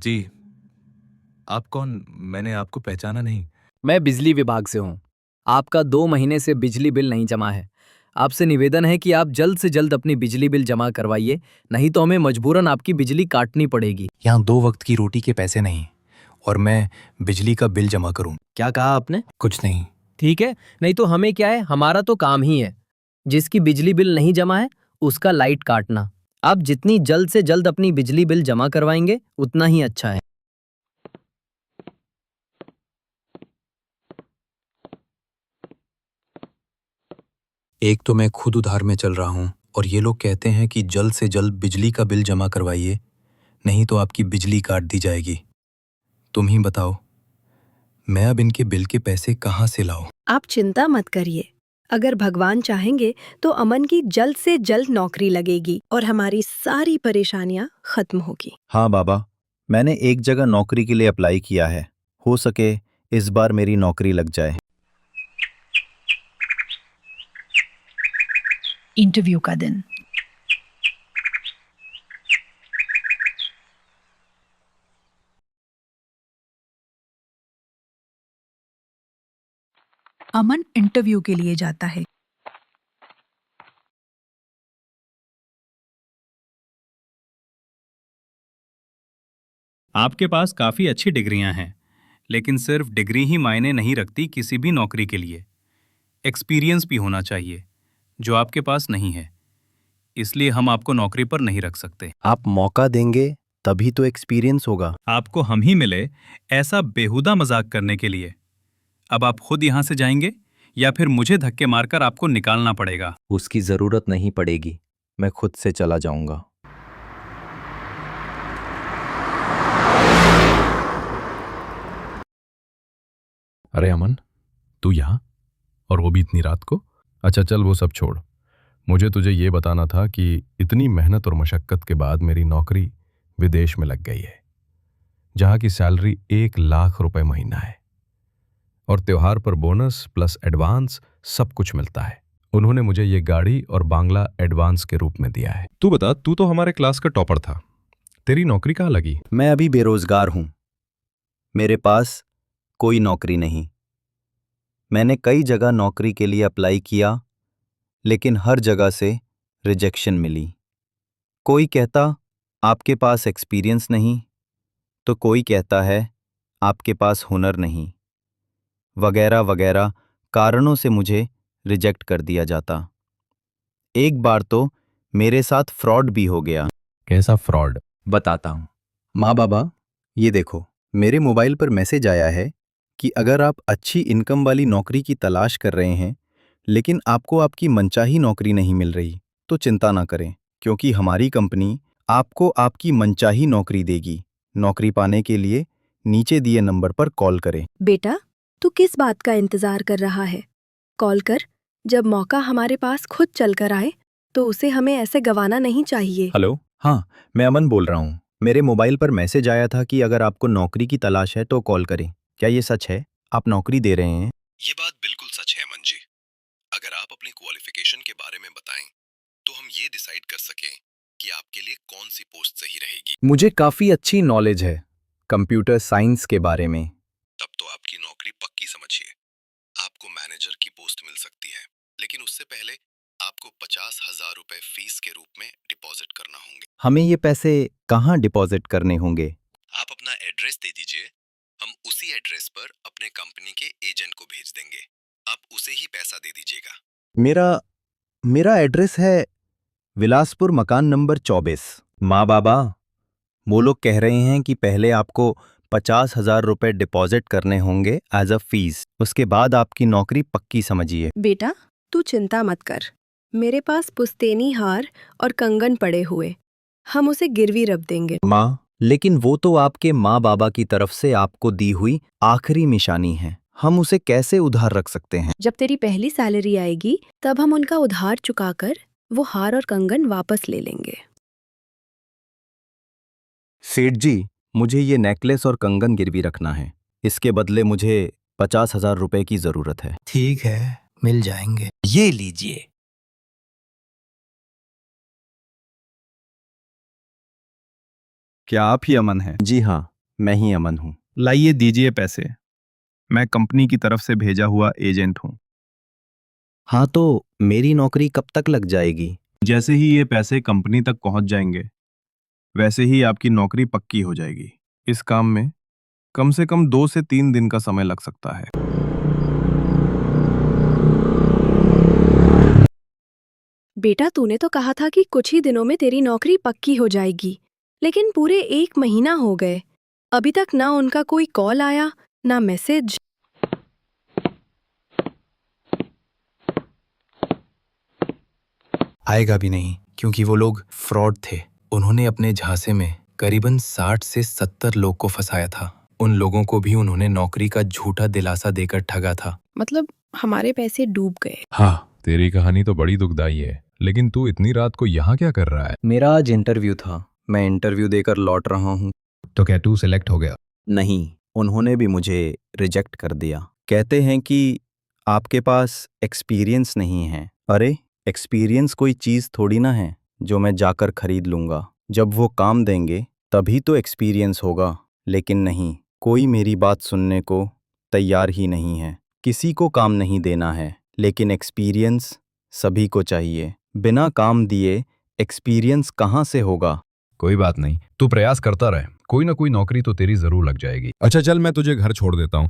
जी। आप कौन? मैंने आपको पहचाना नहीं। मैं बिजली विभाग से हूँ। आपका 2 महीने से बिजली बिल नहीं जमा है। आपसे निवेदन है कि आप जल्द से जल्द अपनी बिजली बिल जमा करवाइए, नहीं तो हमें मजबूरन आपकी बिजली काटनी पड़ेगी। यहाँ 2 वक्त की रोटी के पैसे नहीं और मैं बिजली का बिल जमा करूं। क्या कहा आपने? कुछ नहीं। ठीक है, नहीं तो हमें क्या है, हमारा तो काम ही है। जिसकी बिजली बिल नहीं जमा है, उसका लाइट काटना। आप जितनी जल्द से जल्द अपनी बिजली बिल जमा करवाएंगे, उतना ही अच्छा है। एक तो मैं खुद उधार में चल रहा हूँ और ये लोग कहते हैं कि जल्द से जल्द बिजली का बिल जमा करवाइए, नहीं तो आपकी बिजली काट दी जाएगी। तुम ही बताओ, मैं अब इनके बिल के पैसे कहाँ से लाऊं? आप चिंता मत करिए। अगर भगवान चाहेंगे तो अमन की जल्द से जल्द नौकरी लगेगी और हमारी सारी परेशानियां खत्म होगी। हाँ बाबा, मैंने एक जगह नौकरी के लिए अप्लाई किया है। हो सके इस बार मेरी नौकरी लग जाए। इंटरव्यू का दिन। अमन इंटरव्यू के लिए जाता है। आपके पास काफ़ी अच्छी डिग्रियां हैं, लेकिन सिर्फ डिग्री ही मायने नहीं रखती किसी भी नौकरी के लिए। एक्सपीरियंस भी होना चाहिए, जो आपके पास नहीं है। इसलिए हम आपको नौकरी पर नहीं रख सकते। आप मौका देंगे तभी तो एक्सपीरियंस होगा। आपको हम ही मिले ऐसा बेहुदा मजाक करने के लिए। अब आप खुद यहाँ से जाएंगे या फिर मुझे धक्के मारकर आपको निकालना पड़ेगा? उसकी जरूरत नहीं पड़ेगी, मैं खुद से चला जाऊंगा। अरे अमन, तू यहाँ? और वो भी इतनी रात को? अच्छा चल वो सब छोड़, मुझे तुझे ये बताना था कि इतनी मेहनत और मशक्कत के बाद मेरी नौकरी विदेश में लग गई है, जहाँ की सैलरी 1 लाख रुपए महीना है और त्योहार पर बोनस प्लस एडवांस सब कुछ मिलता है। उन्होंने मुझे ये गाड़ी और बांग्ला एडवांस के रूप में दिया है। तू बता, तू तो हमारे क्लास का टॉपर था, तेरी नौकरी कहाँ लगी? मैं अभी बेरोजगार हूं, मेरे पास कोई नौकरी नहीं। मैंने कई जगह नौकरी के लिए अप्लाई किया, लेकिन हर जगह से रिजेक्शन मिली। कोई कहता आपके पास एक्सपीरियंस नहीं, तो कोई कहता है आपके पास हुनर नहीं, वगैरह वगैरह कारणों से मुझे रिजेक्ट कर दिया जाता। एक बार तो मेरे साथ फ्रॉड भी हो गया। कैसा फ्रॉड? बताता हूँ। माँ बाबा, ये देखो, मेरे मोबाइल पर मैसेज आया है कि अगर आप अच्छी इनकम वाली नौकरी की तलाश कर रहे हैं, लेकिन आपको आपकी मनचाही नौकरी नहीं मिल रही, तो चिंता ना करें, क्योंकि हमारी कंपनी आपको आपकी मनचाही नौकरी देगी। नौकरी पाने के लिए नीचे दिए नंबर पर कॉल करें। बेटा, तू किस बात का इंतजार कर रहा है? कॉल कर। जब मौका हमारे पास खुद चल कर आए तो उसे हमें ऐसे गंवाना नहीं चाहिए। हेलो, हाँ, मैं अमन बोल रहा हूँ। मेरे मोबाइल पर मैसेज आया था कि अगर आपको नौकरी की तलाश है तो कॉल करें। क्या ये सच है? आप नौकरी दे रहे हैं? ये बात बिल्कुल सच है अमन जी। अगर आप अपनी क्वालिफिकेशन के बारे में बताएं तो हम ये डिसाइड कर सकें कि आपके लिए कौन सी पोस्ट सही रहेगी। मुझे काफी अच्छी नॉलेज है कंप्यूटर साइंस के बारे में। तब तो आपकी नौकरी पक्की समझिए। आपको मैनेजर की पोस्ट मिल सकती है, लेकिन उससे पहले आपको 50,000 रुपए फीस के रूप में डिपॉजिट करना होंगे। हमें ये पैसे कहाँ डिपॉजिट करने होंगे? आप अपना एड्रेस दे दीजिए, हम उसी एड्रेस पर अपने कंपनी के एजेंट को भेज देंगे। आप उसे ही पैसा दे दीजिएगा। मेरा एड्रेस है विलासपुर मकान नंबर 24। माँ बाबा, वो लोग कह रहे हैं कि पहले आपको 50,000 रुपए डिपॉजिट करने होंगे एज अ फीस, उसके बाद आपकी नौकरी पक्की समझिए। बेटा, तू चिंता मत कर। मेरे पास पुश्तैनी हार और कंगन पड़े हुए, हम उसे गिरवी रख देंगे। माँ, लेकिन वो तो आपके माँ बाबा की तरफ से आपको दी हुई आखिरी निशानी है, हम उसे कैसे उधार रख सकते हैं? जब तेरी पहली सैलरी आएगी तब हम उनका उधार चुकाकर वो हार और कंगन वापस ले लेंगे। सेठ जी, मुझे ये नेकलेस और कंगन गिरवी रखना है। इसके बदले मुझे 50,000 रुपए की जरूरत है। ठीक है, मिल जाएंगे। ये लीजिए। क्या आप ही अमन हैं? जी हाँ, मैं ही अमन हूँ। लाइए दीजिए पैसे। मैं कंपनी की तरफ से भेजा हुआ एजेंट हूँ। हाँ, तो मेरी नौकरी कब तक लग जाएगी? जैसे ही ये पैसे कंपनी तक पहुंच जाएंगे वैसे ही आपकी नौकरी पक्की हो जाएगी। इस काम में कम से कम 2 से 3 दिन का समय लग सकता है। बेटा, तूने तो कहा था कि कुछ ही दिनों में तेरी नौकरी पक्की हो जाएगी, लेकिन पूरे 1 महीना हो गए, अभी तक ना उनका कोई कॉल आया ना मैसेज। आएगा भी नहीं, क्योंकि वो लोग फ्रॉड थे। उन्होंने अपने झांसे में करीबन 60 से 70 लोग को फंसाया था। उन लोगों को भी उन्होंने नौकरी का झूठा दिलासा देकर ठगा था। मतलब हमारे पैसे डूब गए। हाँ, तेरी कहानी तो बड़ी दुखदाई है, लेकिन तू इतनी रात को यहाँ क्या कर रहा है? मेरा आज इंटरव्यू था, मैं इंटरव्यू देकर लौट रहा हूँ। तो क्या तू सिलेक्ट हो गया? नहीं, उन्होंने भी मुझे रिजेक्ट कर दिया। कहते हैं कि आपके पास एक्सपीरियंस नहीं है। अरे, एक्सपीरियंस कोई चीज़ थोड़ी ना है जो मैं जाकर खरीद लूँगा। जब वो काम देंगे तभी तो एक्सपीरियंस होगा। लेकिन नहीं, कोई मेरी बात सुनने को तैयार ही नहीं है। किसी को काम नहीं देना है, लेकिन एक्सपीरियंस सभी को चाहिए। बिना काम दिए एक्सपीरियंस कहाँ से होगा? कोई बात नहीं, तू प्रयास करता रहे, कोई ना कोई नौकरी तो तेरी जरूर लग जाएगी। अच्छा चल, मैं तुझे घर छोड़ देता हूँ।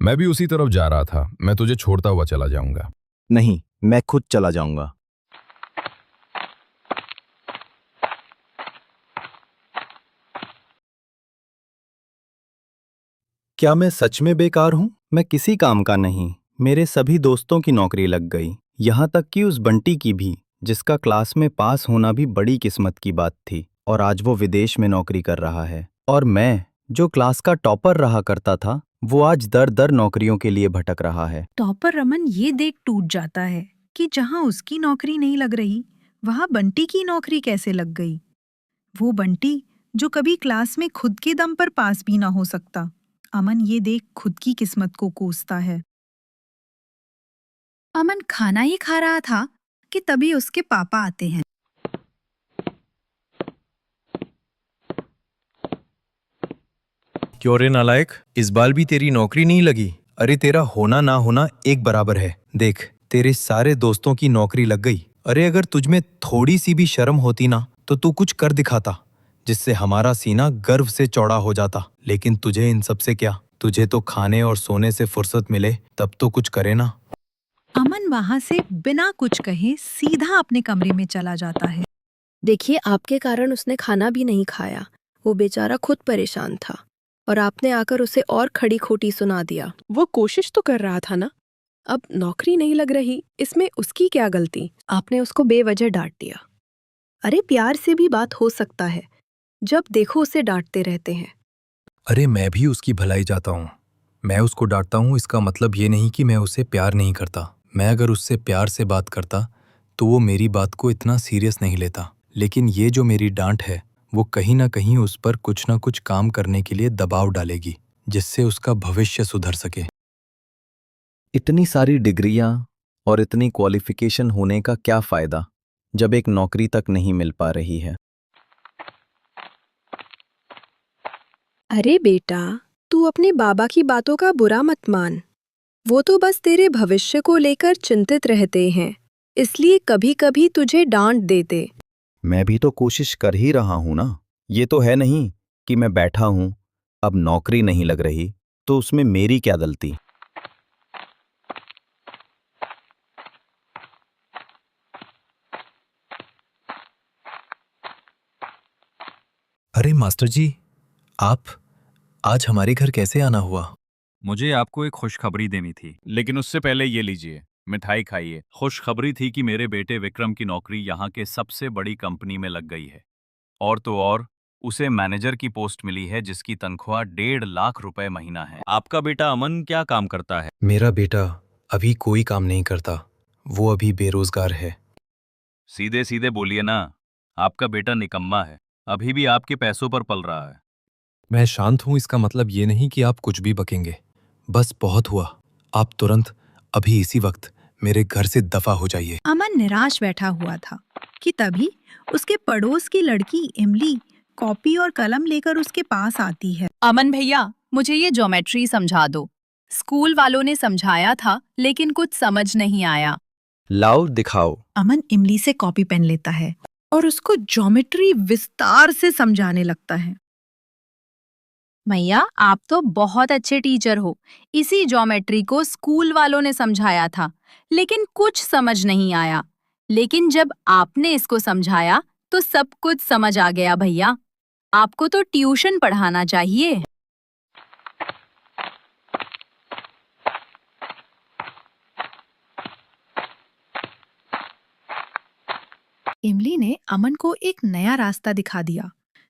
मैं भी उसी तरफ जा रहा था, मैं तुझे छोड़ता हुआ चला जाऊंगा। नहीं, मैं खुद चला जाऊंगा। क्या मैं सच में बेकार हूं? मैं किसी काम का नहीं। मेरे सभी दोस्तों की नौकरी लग गई, यहाँ तक कि उस बंटी की भी, जिसका क्लास में पास होना भी बड़ी किस्मत की बात थी, और आज वो विदेश में नौकरी कर रहा है। और मैं, जो क्लास का टॉपर रहा करता था, वो आज दर दर नौकरियों के लिए भटक रहा है। टॉपर रमन ये देख टूट जाता है कि जहाँ उसकी नौकरी नहीं लग रही वहाँ बंटी की नौकरी कैसे लग गई। वो बंटी जो कभी क्लास में खुद के दम पर पास भी ना हो सकता। अमन ये देख खुद की किस्मत को कोसता है। अमन खाना ही खा रहा था कि तभी उसके पापा आते हैं। क्यों रे नालायक, इस बार भी तेरी नौकरी नहीं लगी? अरे तेरा होना ना होना एक बराबर है। देख, तेरे सारे दोस्तों की नौकरी लग गई। अरे अगर तुझमें थोड़ी सी भी शर्म होती ना तो तू कुछ कर दिखाता, जिससे हमारा सीना गर्व से चौड़ा हो जाता। लेकिन तुझे इन सब से क्या? तुझे तो खाने और सोने से फुर्सत मिले तब तो कुछ करे ना। अमन वहां से बिना कुछ कहे सीधा अपने कमरे में चला जाता है। देखिए, आपके कारण उसने खाना भी नहीं खाया। वो बेचारा खुद परेशान था और आपने आकर उसे और खड़ी खोटी सुना दिया। वो कोशिश तो कर रहा था ना। अब नौकरी नहीं लग रही, इसमें उसकी क्या गलती? आपने उसको बेवजह डांट दिया। अरे प्यार से भी बात हो सकता है, जब देखो उसे डांटते रहते हैं। अरे मैं भी उसकी भलाई चाहता हूँ। मैं उसको डांटता हूँ, इसका मतलब ये नहीं कि मैं उसे प्यार नहीं करता। मैं अगर उससे प्यार से बात करता तो वो मेरी बात को इतना सीरियस नहीं लेता। लेकिन ये जो मेरी डांट है वो कहीं ना कहीं उस पर कुछ ना कुछ काम करने के लिए दबाव डालेगी, जिससे उसका भविष्य सुधर सके। इतनी सारी डिग्रियां और इतनी क्वालिफिकेशन होने का क्या फायदा जब एक नौकरी तक नहीं मिल पा रही है? अरे बेटा, तू अपने बाबा की बातों का बुरा मत मान। वो तो बस तेरे भविष्य को लेकर चिंतित रहते हैं, इसलिए कभी कभी तुझे डांट देते। मैं भी तो कोशिश कर ही रहा हूं ना। ये तो है नहीं कि मैं बैठा हूं, अब नौकरी नहीं लग रही तो उसमें मेरी क्या गलती? अरे मास्टर जी, आप आज हमारे घर कैसे आना हुआ? मुझे आपको एक खुशखबरी देनी थी, लेकिन उससे पहले ये लीजिए, मिठाई खाइए। खुशखबरी थी कि मेरे बेटे विक्रम की नौकरी यहाँ के सबसे बड़ी कंपनी में लग गई है। और तो और, उसे मैनेजर की पोस्ट मिली है जिसकी तनख्वाह 1.5 लाख रुपए महीना है। आपका बेटा अमन क्या काम करता है? मेरा बेटा अभी कोई काम नहीं करता, वो अभी बेरोजगार है। सीधे सीधे बोलिए ना, आपका बेटा निकम्मा है, अभी भी आपके पैसों पर पल रहा है। मैं शांत हूँ, इसका मतलब ये नहीं कि आप कुछ भी बकेंगे। बस बहुत हुआ, आप तुरंत अभी इसी वक्त मेरे घर से दफा हो जाइए। अमन निराश बैठा हुआ था कि तभी उसके पड़ोस की लड़की इमली कॉपी और कलम लेकर उसके पास आती है। अमन भैया, मुझे ये ज्योमेट्री समझा दो। स्कूल वालों ने समझाया था लेकिन कुछ समझ नहीं आया। लाओ दिखाओ। अमन इमली से कॉपी पेन लेता है और उसको ज्योमेट्री विस्तार से समझाने लगता है। भैया, आप तो बहुत अच्छे टीचर हो। इसी ज्योमेट्री को स्कूल वालों ने समझाया था लेकिन कुछ समझ नहीं आया। लेकिन जब आपने इसको समझाया तो सब कुछ समझ आ गया भैया। आपको तो ट्यूशन पढ़ाना चाहिए। इमली ने अमन को एक नया रास्ता दिखा दिया,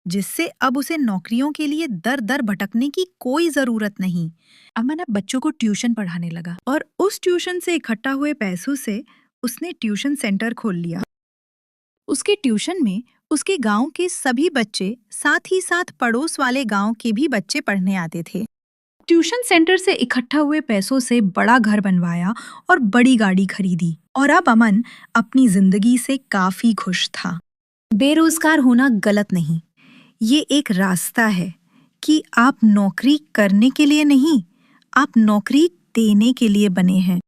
जिससे अब उसे नौकरियों के लिए दर दर भटकने की कोई जरूरत नहीं। अमन अब बच्चों को ट्यूशन पढ़ाने लगा और उस ट्यूशन से इकट्ठा हुए पैसों से उसने ट्यूशन सेंटर खोल लिया। उसके ट्यूशन में उसके गांव के सभी बच्चे, साथ ही साथ पड़ोस वाले गांव के भी बच्चे पढ़ने आते थे। ट्यूशन सेंटर से इकट्ठा हुए पैसों से बड़ा घर बनवाया और बड़ी गाड़ी खरीदी और अब अमन अपनी जिंदगी से काफी खुश था। बेरोजगार होना गलत नहीं, ये एक रास्ता है कि आप नौकरी करने के लिए नहीं, आप नौकरी देने के लिए बने हैं।